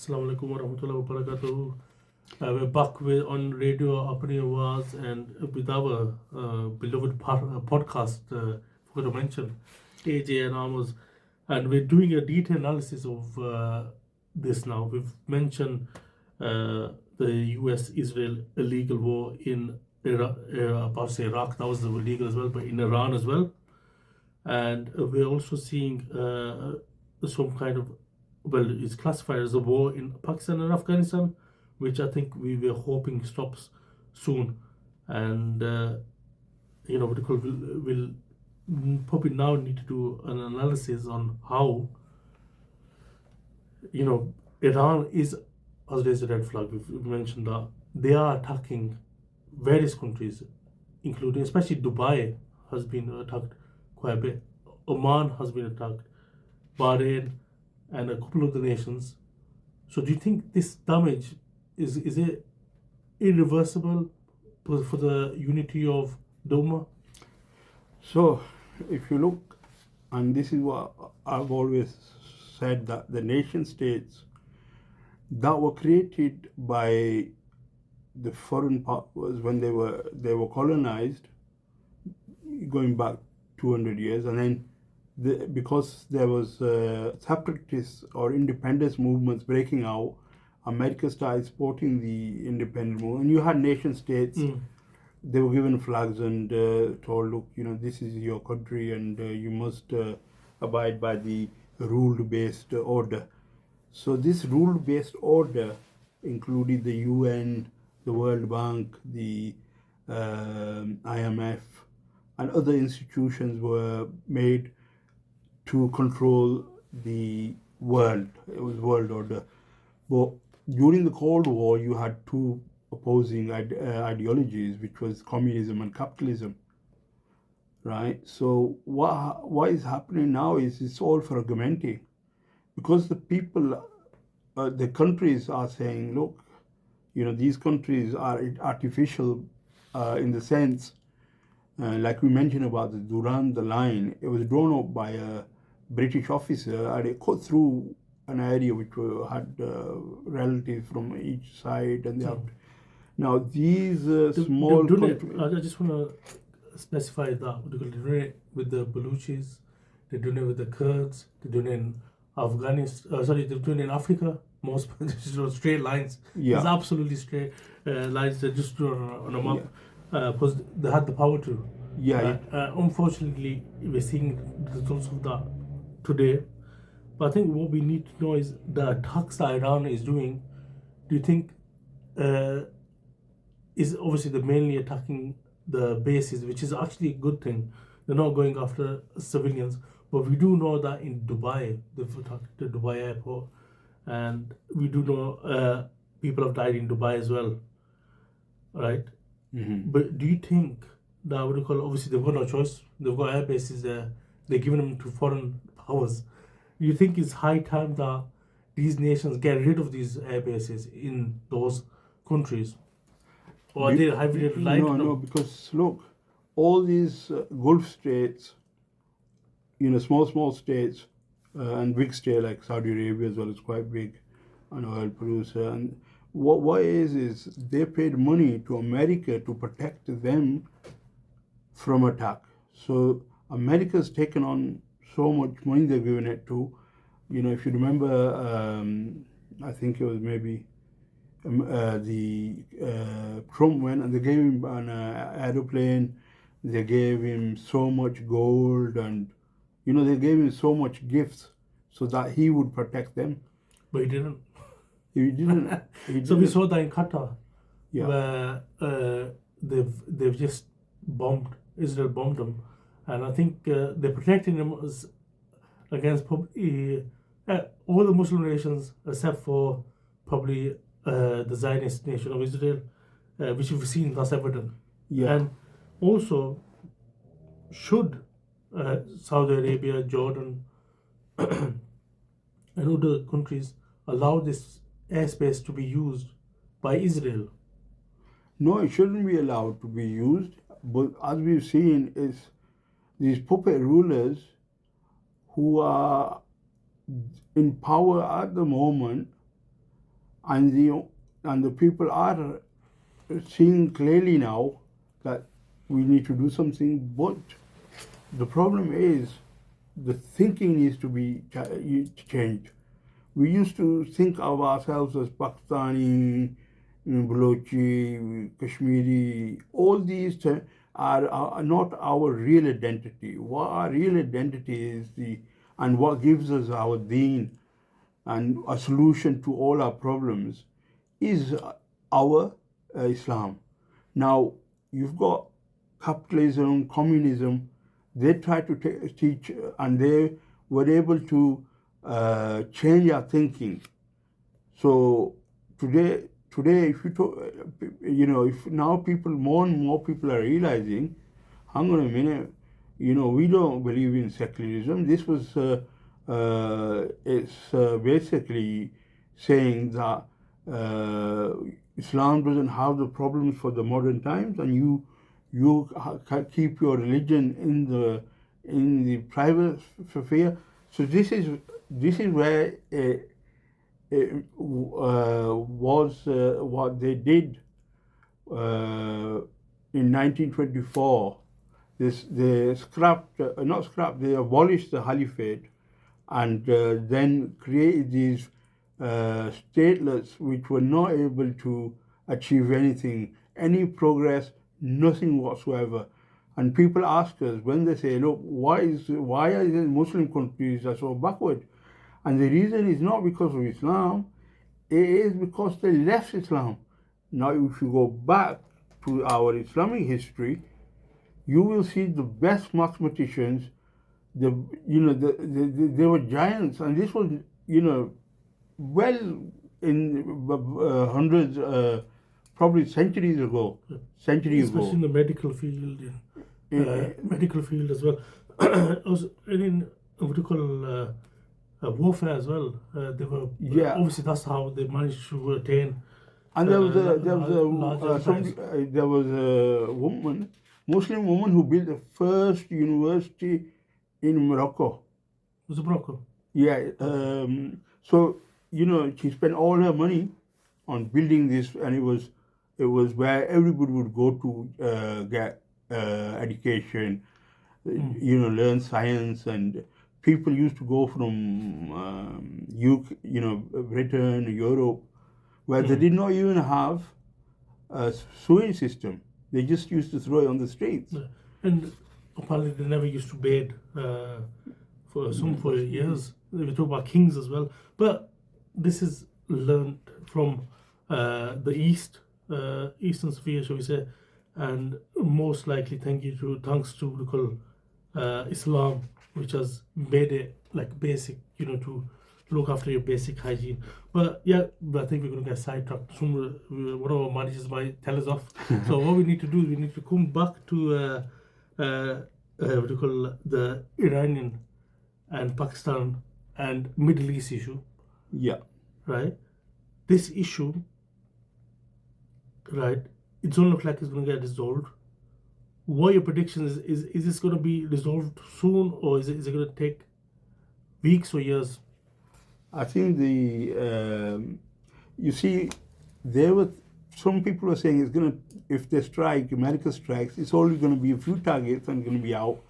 Assalamu alaikum wa rahmatullahi wa barakatuh. We're back on Radio Apni Awaz and with our beloved podcast, forgot to mention, AJ and Amos. And we're doing a detailed analysis of this now. We've mentioned the US-Israel illegal war in Iraq, about to say Iraq, that was illegal as well, but in Iran as well. And we're also seeing some kind of, well, it's classified as a war in Pakistan and Afghanistan, which I think we were hoping stops soon. And, we'll probably now need to do an analysis on how, Iran is, as there's a red flag, we've mentioned that they are attacking various countries, including, especially Dubai has been attacked quite a bit. Oman has been attacked, Bahrain, and a couple of the nations. So, do you think this damage is it irreversible for the unity of the Ummah? So, if you look, and this is what I've always said, that the nation states that were created by the foreign powers when they were colonized, going back 200 years, and then because there was separatist or independence movements breaking out, America started supporting the independent movement, and you had nation states. They were given flags and told, look, this is your country, and you must abide by the rule-based order. So this rule-based order included the UN, the World Bank, the IMF, and other institutions were made to control the world. It was world order. But during the Cold War, you had two opposing ideologies, which was communism and capitalism, right? So what is happening now is it's all fragmenting, because the people, the countries are saying, look, these countries are artificial in the sense, like we mentioned about the Durand line, it was drawn up by a British officer, and it cut through an area which had relatives from each side, and they have. Now these small countries. I just want to specify that they're doing it with the Baluchis, they're doing it with the Kurds, they're doing it in Afghanistan. They're doing it in Africa. Most straight lines. Yeah. It's absolutely straight lines. They're just drawn on a map because they had the power to. Yeah. Unfortunately, we're seeing the results of that today. But I think what we need to know is the attacks that Iran is doing. Do you think is obviously they're mainly attacking the bases, which is actually a good thing. They're not going after civilians. But we do know that in Dubai, they've attacked the Dubai airport. And we do know people have died in Dubai as well. Right? Mm-hmm. But do you think that, obviously they've got no choice. They've got air bases there. They're giving them to foreign powers. Do you think it's high time that these nations get rid of these air bases in those countries? Or are they heavily reliant on them? No, because look, all these Gulf states, small states, and big state like Saudi Arabia as well is quite big, an oil producer. And what is they paid money to America to protect them from attack. So America's taken on so much money they've given it to. If you remember, I think it was maybe Trump went and they gave him an aeroplane. They gave him so much gold, and they gave him so much gifts so that he would protect them. But he didn't. He didn't. So we saw that in Qatar, Yeah. where they've just bombed. Israel bombed them, and I think they're protecting them against probably all the Muslim nations except for probably the Zionist nation of Israel, which we've seen that's evident. Yeah. And also, should Saudi Arabia, Jordan, and other countries allow this airspace to be used by Israel? No, it shouldn't be allowed to be used. But as we've seen, is these puppet rulers who are in power at the moment and the people are seeing clearly now that we need to do something. But the problem is the thinking needs to be changed. We used to think of ourselves as Pakistani, Balochi, Kashmiri. All these are not our real identity. What our real identity is, and what gives us our deen and a solution to all our problems is our Islam. Now, you've got capitalism, communism. They try to teach, and they were able to change our thinking. So today, if you talk, if now people, more and more people are realizing, hang on a minute, we don't believe in secularism. This was, it's basically saying that Islam doesn't have the problems for the modern times, and you keep your religion in the private sphere. So this is where was what they did in 1924. They they abolished the caliphate, and then created these statelets which were not able to achieve anything, any progress, nothing whatsoever. And people ask us when they say, look, why are the Muslim countries are so backward? And the reason is not because of Islam, it is because they left Islam. Now, if you go back to our Islamic history, you will see the best mathematicians. They were giants, and this was well in hundreds, probably centuries ago. Especially in the medical field, medical field as well. Also in what you call warfare as well. They were obviously that's how they managed to attain. And there was a woman, Muslim woman, who built the first university in Morocco. Was it Morocco? Yeah. So she spent all her money on building this, and it was where everybody would go to get education, learn science, and people used to go from Britain, Europe, where they did not even have a sewage system. They just used to throw it on the streets. Yeah. And apparently they never used to bathe for years. We talk about kings as well, but this is learned from the eastern sphere, shall we say, and most likely thanks to Islam, which has made it like basic, to look after your basic hygiene. But I think we're going to get sidetracked soon. One of our managers might tell us off. So what we need to do is we need to come back to the Iranian and Pakistan and Middle East issue. Yeah. Right? This issue, right, it doesn't look like it's going to get resolved. What are your predictions? Is this going to be resolved soon, or is it going to take weeks or years? I think you see, some people are saying it's going to, if they strike, America strikes, it's only going to be a few targets and going to be out.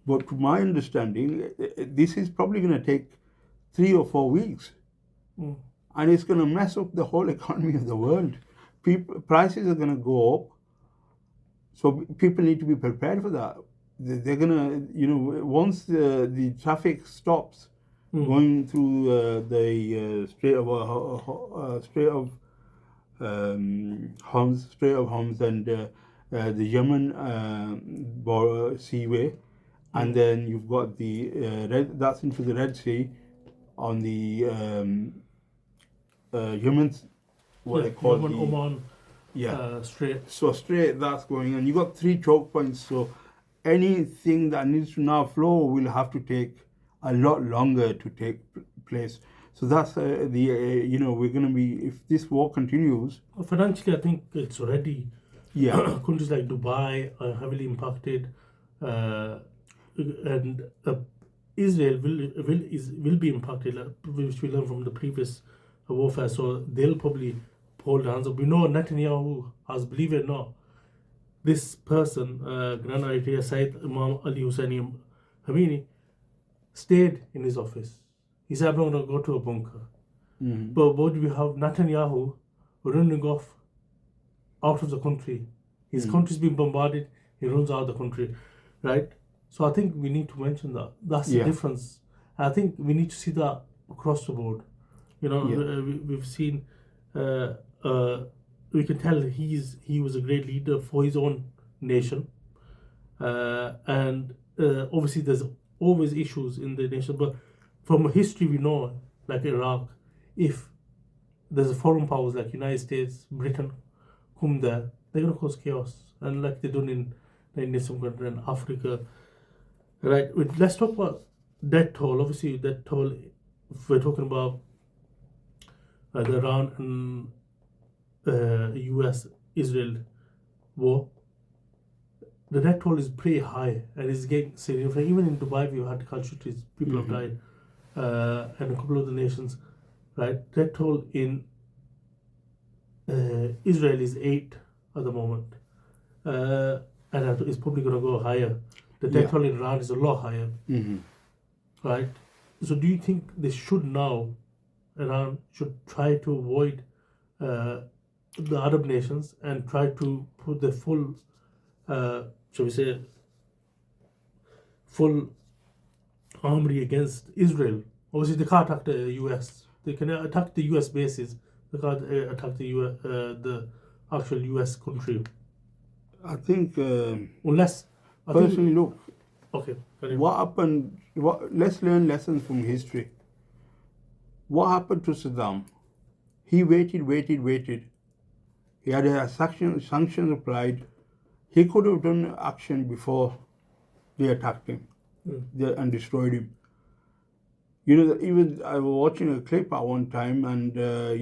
But to my understanding, this is probably going to take 3 or 4 weeks. And it's going to mess up the whole economy of the world. Prices are going to go up. So people need to be prepared for that. They're going to, once the traffic stops going through the Strait of Hormuz and the Yemen seaway, and then you've got the that's into the Red Sea on the Yemen's they call Yemen, Oman. Straight. So straight that's going on. You got 3 choke points. So anything that needs to now flow will have to take a lot longer to take place. So that's we're going to be, if this war continues. Financially, I think it's already. Yeah. Countries like Dubai are heavily impacted, and Israel will be impacted, which we learned from the previous warfare, so they'll probably hold hands up. We know Netanyahu, as believe it or not, this person, Grand Ayatollah Sayyid Imam Ali Husseini Khamenei, stayed in his office. He said, I'm not going to go to a bunker. But what do we have? Netanyahu running off out of the country. His country's been bombarded, he runs out of the country, right? So I think we need to mention that. That's the difference. I think we need to see that across the board. You know, we've seen, we can tell he was a great leader for his own nation. And obviously there's always issues in the nation, but from history we know, like Iraq, if there's a foreign powers like United States, Britain, come there, they're going to cause chaos. And like they've done in some country and Africa. Right, let's talk about death toll. Obviously, death toll, if we're talking about the Iran and US-Israel war, the death toll is pretty high and it's getting significant. Even in Dubai, we've had casualties, people have died, and a couple of the nations, right? Death toll in Israel is 8 at the moment, and it's probably going to go higher. The death toll in Iran is a lot higher, right? So do you think they should now, Iran should try to avoid the Arab nations and try to put the full, shall we say, full armory against Israel? Obviously, they can't attack the US. They can attack the US bases. They can't attack the actual US country. I think, unless personally, look, okay, what happened, let's learn lessons from history. What happened to Saddam? He waited. He had a sanctions applied. He could have done action before they attacked him and destroyed him. You know, even I was watching a clip at one time, and the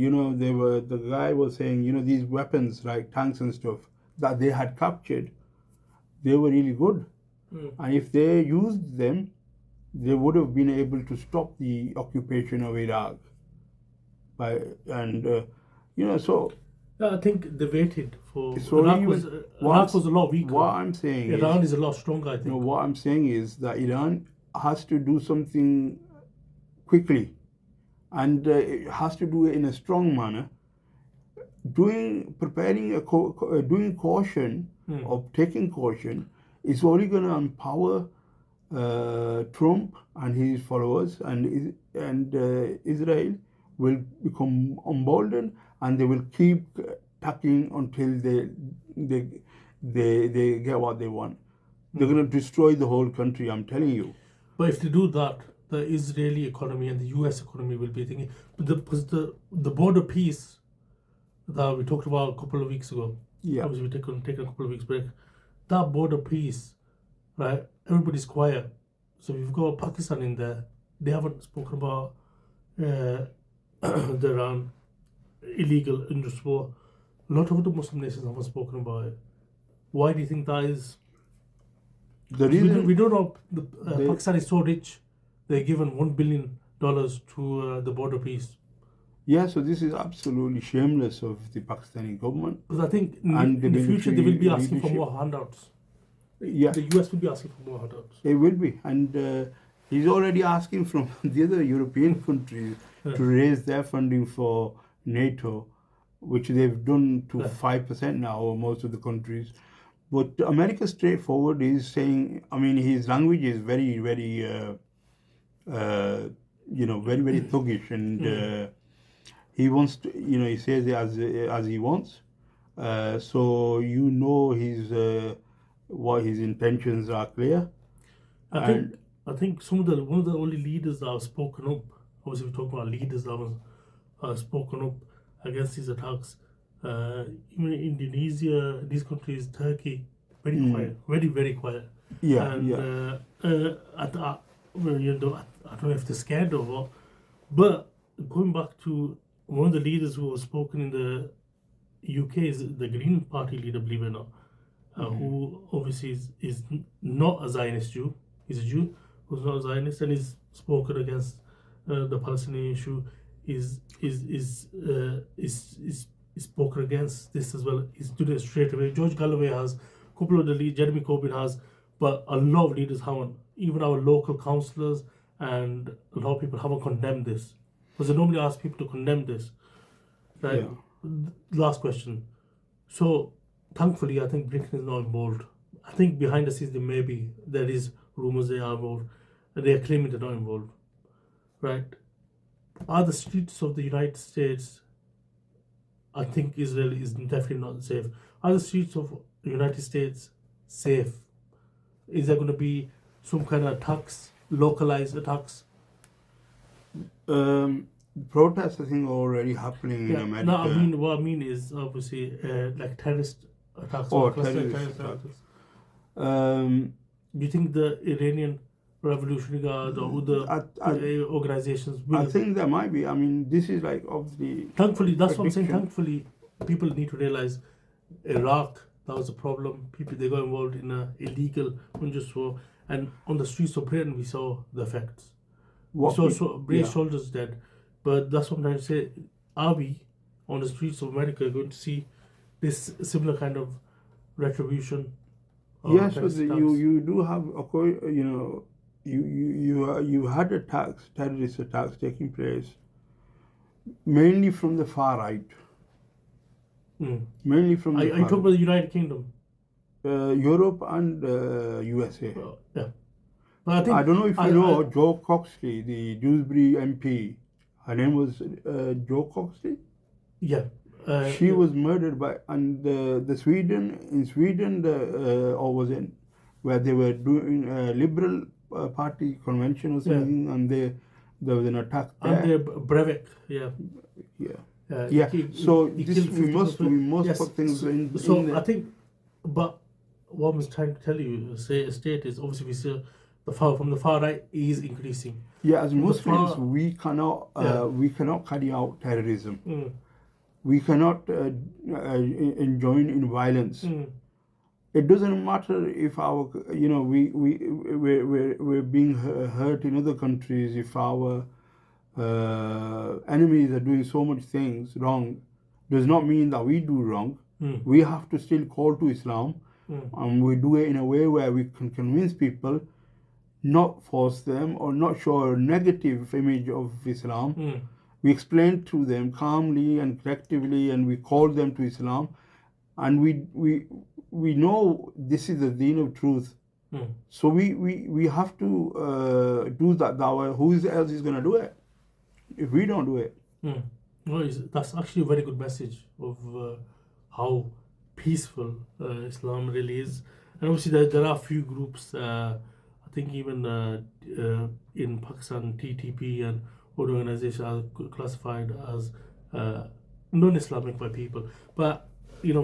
guy was saying, you know, these weapons like tanks and stuff that they had captured, they were really good, and if they used them, they would have been able to stop the occupation of Iraq. So I think they waited for. So Iraq was a lot weaker. What I'm saying Iran is a lot stronger, I think. No, what I'm saying is that Iran has to do something quickly, and it has to do it in a strong manner. Doing caution or taking caution is only going to empower Trump and his followers, and Israel will become emboldened, and they will keep attacking until they get what they want. They're going to destroy the whole country, I'm telling you. But if they do that, the Israeli economy and the US economy will be thinking. Because the border peace that we talked about a couple of weeks ago, obviously we've taken a couple of weeks break, that border peace, right, everybody's quiet. So we've got Pakistan in there. They haven't spoken about the Iran illegal interest war. A lot of other Muslim nations haven't spoken about it. Why do you think that is? The reason we don't know. Pakistan is so rich, they're given $1 billion to the border peace. Yeah, so this is absolutely shameless of the Pakistani government. Because I think in the future they will be asking for more handouts. Yeah. The US will be asking for more handouts. It will be. And he's already asking from the other European countries to raise their funding for NATO, which they've done to 5% now, or most of the countries. But America straightforward is saying, I mean, his language is very, very, very, very thuggish, and he wants to, he says it as he wants. So his what his intentions are clear. I think one of the only leaders that have spoken up. Obviously, we talk about leaders that have spoken up against these attacks. Even Indonesia, these countries, Turkey, very quiet, very, very quiet. Yeah, and, I don't know if they're scared or what, but going back to one of the leaders who was spoken in the UK is the Green Party leader, believe it or not, who obviously is not a Zionist Jew. He's a Jew who's not a Zionist, and he's spoken against the Palestinian issue. is spoken against this as well. He's doing it straight away. George Galloway has, a couple of the leaders, Jeremy Corbyn has, but a lot of leaders haven't. Even our local councillors and a lot of people haven't condemned this. Because they normally ask people to condemn this. Right? Last question. So, thankfully, I think Britain is not involved. I think behind the scenes there is rumours they are involved. And they are claiming they're not involved. Right? Are the streets of the United States, I think Israel is definitely not safe. Are the streets of the United States safe? Is there going to be some kind of attacks, localized attacks? Protests, I think, are already happening in America. No, what I mean is obviously like terrorist attacks. Or terrorist attacks. Do you think the Iranian Revolutionary Guard or other organizations will? I think there might be. I mean, this is like obviously. Thankfully, that's what I'm saying. Thankfully, people need to realize Iraq, that was a problem. People, they got involved in an illegal unjust war, and on the streets of Britain we saw the effects. We saw brave soldiers dead, but that's what I'm trying to say. Are we on the streets of America going to see this similar kind of retribution? Yes, but you do have, you know, you had terrorist attacks taking place, mainly from the far right. Mainly from the far right. Are you talking about the United Kingdom? Europe and USA. Yeah. But I don't know if you know Jo Coxley, the Dewsbury MP. Her name was Jo Coxley. Yeah. She was murdered by in Sweden, or was it where they were doing a Liberal Party convention or something, and there was an attack there. And Breivik, yeah. So we must put things in. So I think, but what I was trying to tell you, state is obviously we see from the far right is increasing. Yeah, as Muslims, we cannot carry out terrorism. We cannot join in violence. It doesn't matter if we're being hurt in other countries. If our enemies are doing so much things wrong, does not mean that we do wrong. We have to still call to Islam, and we do it in a way where we can convince people, not force them or not show a negative image of Islam. We explain to them calmly and collectively, and we call them to Islam, and we know this is the deen of truth. So we have to do that dawah. Who else is going to do it if we don't do it? Well, that's actually a very good message of how peaceful Islam really is. And obviously there are a few groups, I think even in Pakistan, TTP and other organizations are classified as non-Islamic by people. But, you know,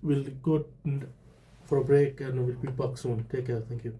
we'll go for a break and we'll be back soon. Take care. Thank you.